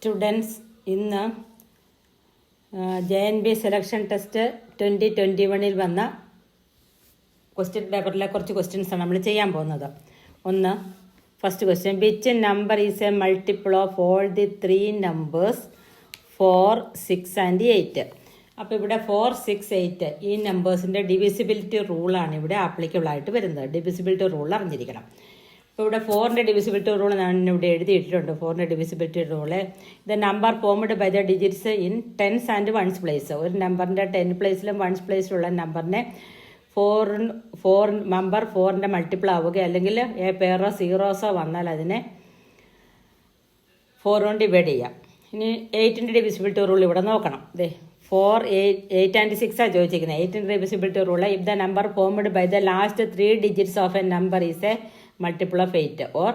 Students ഇന്ന് JNB selection test 2021 വന്ന question പേപ്പറിലെ കുറച്ച് ക്വസ്റ്റ്യൻസാണ് നമ്മൾ ചെയ്യാൻ പോകുന്നത്. ഒന്ന്, first question, which number is A multiple of all the 3 numbers 4, 6 and 8. അപ്പോൾ ഇവിടെ 4, 6, 8 ഈ നമ്പേഴ്സിൻ്റെ ഡിവിസിബിലിറ്റി റൂളാണ് ഇവിടെ ആപ്ലിക്കബിൾ ആയിട്ട് വരുന്നത്. ഡിവിസിബിലിറ്റി റൂൾ അറിഞ്ഞിരിക്കണം. അപ്പോൾ ഇവിടെ 4ൻ്റെ ഡിവിസിബിലിറ്റി റൂൾ ഞാൻ ഇവിടെ എഴുതിയിട്ടുണ്ട്. 4ൻ്റെ divisibility rule, the number formed by the digits in tens and ones place. ഒരു നമ്പറിൻ്റെ 10 പ്ലേസിലും വൺസ് പ്ലേസിലുള്ള നമ്പറിനെ 4 നമ്പർ 4ൻ്റെ മൾട്ടിപ്പിൾ ആവുക, അല്ലെങ്കിൽ പേരോ സീറോസോ വന്നാൽ അതിനെ 4 കൊണ്ട് ഡിവൈഡ് ചെയ്യാം. ഇനി 8ൻ്റെ ഡിവിസിബിലിറ്റി റൂൾ ഇവിടെ നോക്കണം. 4, 8 ആൻഡ് 6 ആണ് ചോദിച്ചിരിക്കുന്നത്. 8ൻ്റെ divisibility rule, if the number formed by the last 3 digits of a number is a multiple of 8 or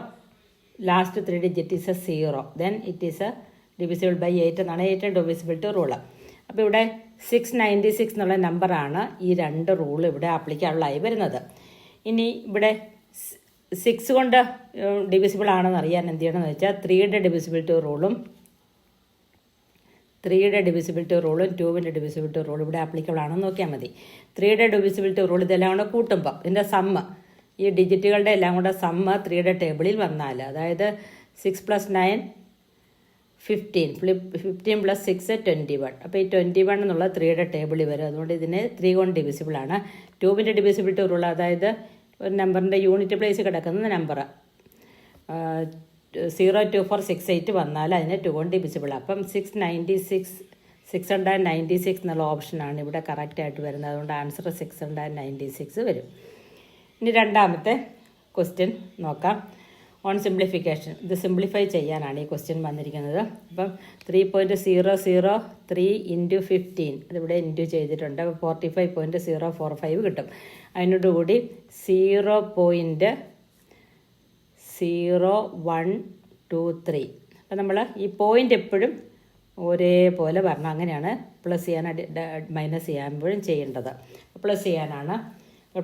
last 3 digit is a 0, then it is a divisible by 8 എന്നാണ് 8 divisibility rule. അപ്പോൾ ഇവിടെ 696 എന്നുള്ള നമ്പറാണ് ഈ 2 rule ഇവിടെ ആപ്ലിക്കബിളായി വരുന്നത്. ഇനി ഇവിടെ 6 കൊണ്ട് ഡിവിസിബിൾ ആണെന്ന് അറിയാൻ എന്ത് ചെയ്യണമെന്ന് വെച്ചാൽ 3യുടെ ഡിവിസിബിലിറ്റി റൂളും 2ൻ്റെ ഡിവിസിബിലിറ്റി റൂളും ഇവിടെ ആപ്ലിക്കബിൾ ആണെന്ന് നോക്കിയാൽ മതി. 3യുടെ ഡിവിസിബിലിറ്റി റൂൾ ഇതെല്ലാം കൂടെ കൂട്ടുമ്പോൾ ഇതിൻ്റെ സമ്മ്, ഈ ഡിജിറ്റുകളുടെ എല്ലാം കൂടെ സമ്മ് 3യുടെ ടേബിളിൽ വന്നാൽ, അതായത് 6 + 9 15, 15 + 6 21. അപ്പോൾ ഈ 21 എന്നുള്ള 3യുടെ ടേബിളിൽ വരും. അതുകൊണ്ട് ഇതിന് 3 കൊണ്ട് ഡിവിസിബിൾ ആണ്. 2ൻ്റെ ഡിവിസിബിലിറ്റി റൂൾ, അതായത് ഒരു നമ്പറിൻ്റെ യൂണിറ്റ് പ്ലേസ് കിടക്കുന്ന നമ്പർ 0, 2, 4, 6, 8 വന്നാൽ അതിന് 2 കൊണ്ട് ഡിവിസിബിൾ. അപ്പം 696 എന്നുള്ള ഓപ്ഷനാണ് ഇവിടെ കറക്റ്റായിട്ട് വരുന്നത്. അതുകൊണ്ട് ആൻസർ 696 വരും. ഇനി രണ്ടാമത്തെ ക്വസ്റ്റ്യൻ നോക്കാം. On simplification. ഇത് സിംപ്ലിഫൈ ചെയ്യാനാണ് ഈ ക്വസ്റ്റ്യൻ വന്നിരിക്കുന്നത്. അപ്പം 3.003 × 15 അതിവിടെ ഇൻറ്റു ചെയ്തിട്ടുണ്ട്. അപ്പോൾ 45.045 കിട്ടും. അതിനോടുകൂടി 0.0123. അപ്പം നമ്മൾ ഈ പോയിൻ്റ് എപ്പോഴും ഒരേപോലെ വരണം. അങ്ങനെയാണ് പ്ലസ് ചെയ്യാൻ മൈനസ് ചെയ്യാമ്പോഴും ചെയ്യേണ്ടത്. പ്ലസ് ചെയ്യാനാണ്.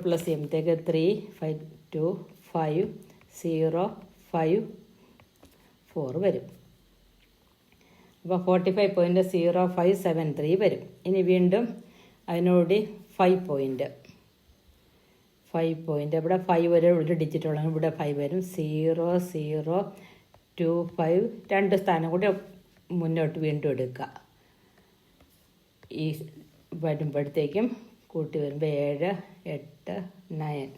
പ്ലസ് ചെയ്യുമ്പോഴത്തേക്ക് 3525054 വരും. അപ്പോൾ 45.0573 വരും. ഇനി വീണ്ടും അതിനോട് 5 പോയിൻ്റ് ഇവിടെ 5 വരെ ഒരു ഡിജിറ്റ് ഉള്ളത്, ഇവിടെ 5 വരും. 0025 2 സ്ഥാനം കൂടി മുന്നോട്ട് വീണ്ടും എടുക്കുക. ഈ വരുമ്പോഴത്തേക്കും കൂട്ടി വരുമ്പോൾ 7, 8, 9.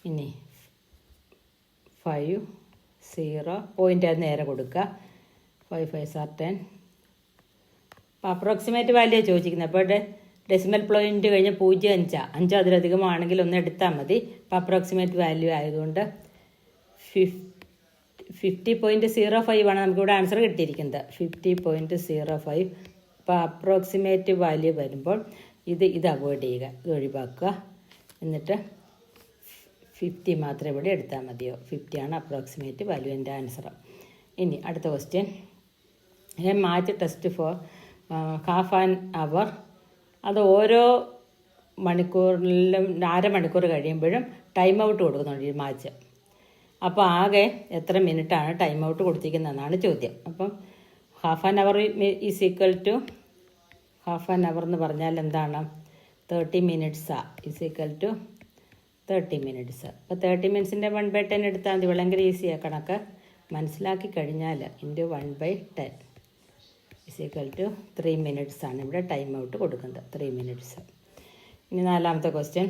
ഇനി 5, 0 പോയിൻ്റ് അത് നേരെ കൊടുക്കുക. 5, 5 are 10. അപ്പോൾ അപ്രോക്സിമേറ്റ് വാല്യൂ ചോദിച്ചിരിക്കുന്നത്. അപ്പോൾ ഇവിടെ ഡെസിമൽ പോയിൻ്റ് കഴിഞ്ഞ് 0.5 5 അതിലധികമാണെങ്കിൽ ഒന്ന് എടുത്താൽ മതി. അപ്പോൾ അപ്രോക്സിമേറ്റ് വാല്യൂ ആയതുകൊണ്ട് 50.05 ആണ് നമുക്കിവിടെ ആൻസർ കിട്ടിയിരിക്കുന്നത്. 50.05. അപ്പോൾ അപ്രോക്സിമേറ്റ് വാല്യൂ വരുമ്പോൾ ഇത് അവോയ്ഡ് ചെയ്യുക, ഇത് ഒഴിവാക്കുക. എന്നിട്ട് 50 മാത്രം ഇവിടെ എടുത്താൽ മതിയോ. 50 ആണ് അപ്രോക്സിമേറ്റ് വാല്യൂ, എൻ്റെ ആൻസർ. ഇനി അടുത്ത question, A match test for half an അവർ. അത് ഓരോ മണിക്കൂറിലും അരമണിക്കൂർ കഴിയുമ്പോഴും ടൈം ഔട്ട് കൊടുക്കുന്നുണ്ട് ഈ മാച്ച്. അപ്പോൾ ആകെ എത്ര മിനിറ്റാണ് ടൈം ഔട്ട് കൊടുത്തിരിക്കുന്നതെന്നാണ് ചോദ്യം. അപ്പം half an hour is equal to, half an hour എന്ന് പറഞ്ഞാൽ എന്താണ്, 30 മിനിറ്റ്സാ ഈസ് ഈക്വൽ ടു 30 മിനിറ്റ്സ്. അപ്പോൾ 30 മിനിറ്റ്സിൻ്റെ 1/10 എടുത്താൽ മതി. ഭയങ്കര ഈസിയാണ് കണക്ക്. മനസ്സിലാക്കി കഴിഞ്ഞാൽ into 1/10 is equal to 3 minutes ആണ് ഇവിടെ ടൈം ഔട്ട് കൊടുക്കുന്നത്. 3 മിനിറ്റ്സ്. ഇനി നാലാമത്തെ ക്വസ്റ്റ്യൻ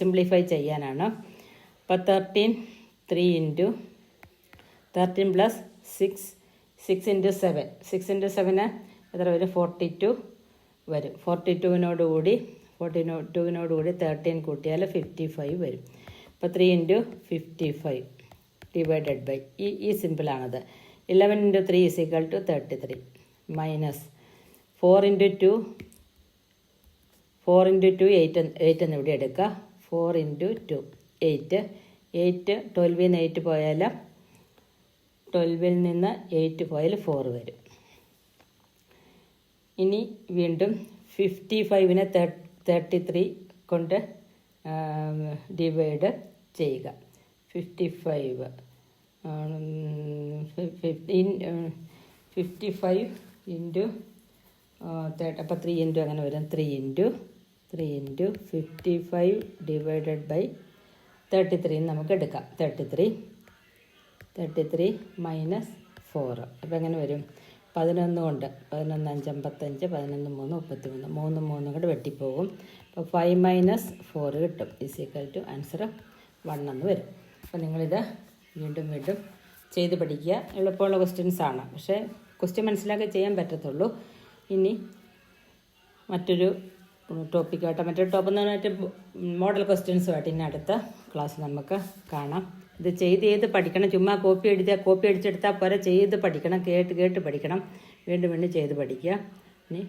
സിംപ്ലിഫൈ ചെയ്യാനാണ്. അപ്പോൾ 13 + 6 × 7 എത്ര വരും, 42 വരും. 42നോടുകൂടി 13 കൂട്ടിയാൽ 55 വരും. അപ്പോൾ 3 × 55 ഡിവൈഡഡ് ബൈ ഈ സിമ്പിളാണത്. 11 × 3 = 33 മൈനസ് 4 × 2 8 എന്നിവിടെ എടുക്കുക. 4 × 2 8 12ൽ നിന്ന് 8 പോയാൽ 12ൽ നിന്ന് 8 പോയാൽ 4 വരും. ഇനി വീണ്ടും 55നെ 33 കൊണ്ട് ഡിവൈഡ് ചെയ്യുക. 55 55 ഇൻറ്റു അപ്പോൾ 3 ഇൻറ്റു അങ്ങനെ വരും. 3 ഇൻറ്റു 55 ഡിവൈഡഡ് ബൈ 33 നമുക്ക് എടുക്കാം. 33 മൈനസ് 4 അപ്പോൾ എങ്ങനെ വരും? 11 കൊണ്ട് 11 5 55, 11 3 33, 3 3 കൂടെ വെട്ടിപ്പോകും. അപ്പോൾ 5 മൈനസ് 4 കിട്ടും. ഈക്വൽ ടു ആൻസർ 1 എന്ന് വരും. അപ്പോൾ നിങ്ങളിത് വീണ്ടും ചെയ്ത് പഠിക്കുക. എളുപ്പമുള്ള ക്വസ്റ്റ്യൻസ് ആണ്, പക്ഷേ ക്വസ്റ്റ്യൻ മനസ്സിലാക്കി ചെയ്യാൻ പറ്റത്തുള്ളൂ. ഇനി മറ്റൊരു ടോപ്പിക്കായിട്ട് മറ്റൊരു ടോപ്പ് എന്ന് പറഞ്ഞിട്ട് മോഡൽ ക്വസ്റ്റ്യൻസുമായിട്ട് ഇനി അടുത്ത ക്ലാസ് നമുക്ക് കാണാം. ഇത് ചെയ്ത് പഠിക്കണം. ചുമ്മാ കോപ്പി അടിച്ചെടുത്താൽ പോരെ, ചെയ്ത് പഠിക്കണം, കേട്ട് പഠിക്കണം. വീണ്ടും ചെയ്ത് പഠിക്കുക. ഇനി